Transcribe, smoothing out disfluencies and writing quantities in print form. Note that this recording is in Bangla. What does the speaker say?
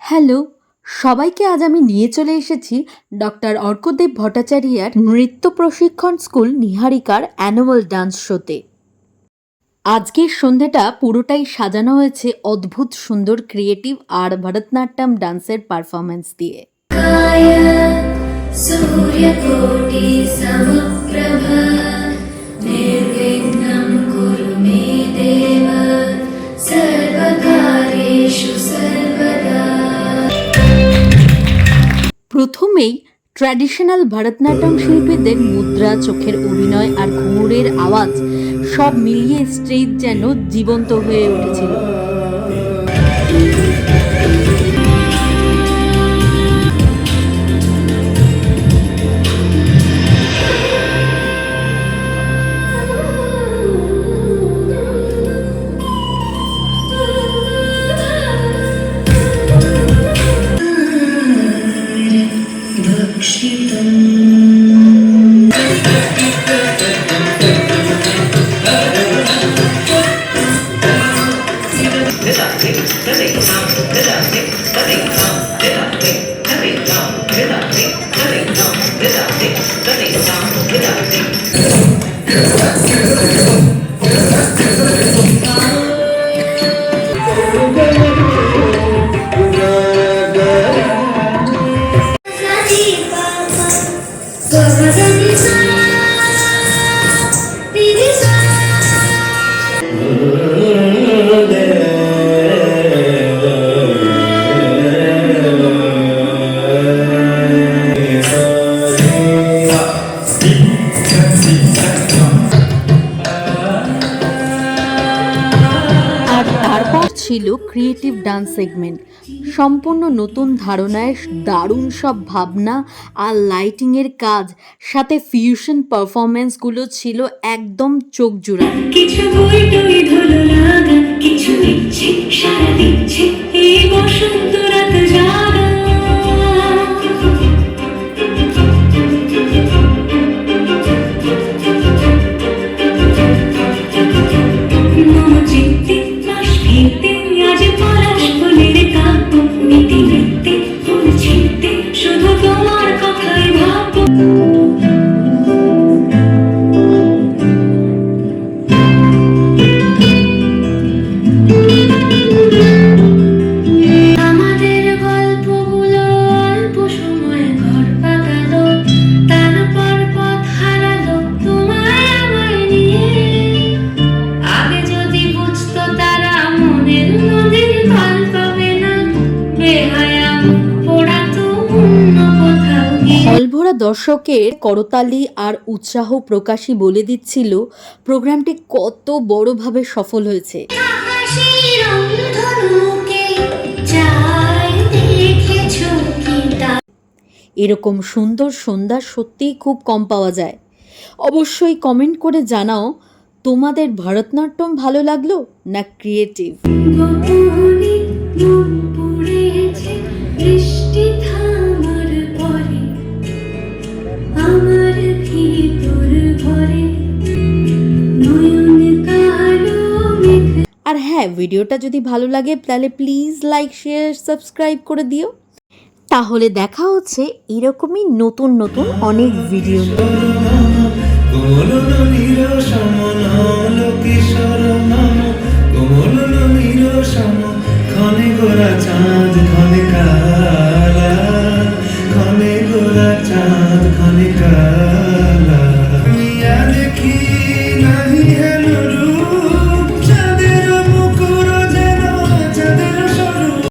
হ্যালো, সবাইকে আজ আমি নিয়ে চলে এসেছি ডক্টর অর্কদেব ভট্টাচার্যার নৃত্য প্রশিক্ষণ স্কুল নিহারিকার অ্যানুয়াল ডান্স শোতে। আজকের সন্ধ্যাটা পুরোটাই সাজানো হয়েছে অদ্ভুত সুন্দর ক্রিয়েটিভ আর ভরতনাট্যম ডান্সের পারফরমেন্স দিয়ে। सूर्यकोटि समप्रभा निर्विघ्नं कुरु मे देव सर्वकार्येषु सर्वदा। প্রথমেই ট্র্যাডিশনাল ভরতনাট্যম শিল্পীদের মুদ্রা, চোখের অভিনয় আর ঘুঙুরের আওয়াজ সব মিলিয়ে স্টেজ যেন জীবন্ত হয়ে উঠেছিল। ছিল ক্রিয়েটিভ ডান্স সেগমেন্ট, সম্পূর্ণ নতুন ধারণায় দারুণ সব ভাবনা আর লাইটিংয়ের কাজ, সাথে ফিউশন পারফরমেন্সগুলো ছিল একদম চোখ জোড়ানো। কিছু বইটই ধুলো লাগা, কিছু ইচ্ছে সারা দিচ্ছে এই বসন্ত রাত জাগা। হলভরা দর্শকের করতালি আর উৎসাহ প্রকাশই বলে দিচ্ছিল প্রোগ্রামটি কত বড়ভাবে সফল হয়েছে। এরকম সুন্দর সন্ধ্যা সত্যিই খুব কম পাওয়া যায়। অবশ্যই কমেন্ট করে জানাও তোমাদের ভরতনাট্যম ভালো লাগলো না ক্রিয়েটিভ। আর হ্যাঁ, ভিডিওটা যদি ভালো লাগে তাহলে প্লিজ লাইক, শেয়ার, সাবস্ক্রাইব করে দিও। তাহলে দেখা হচ্ছে এরকমই নতুন নতুন অনেক ভিডিও নিয়ে।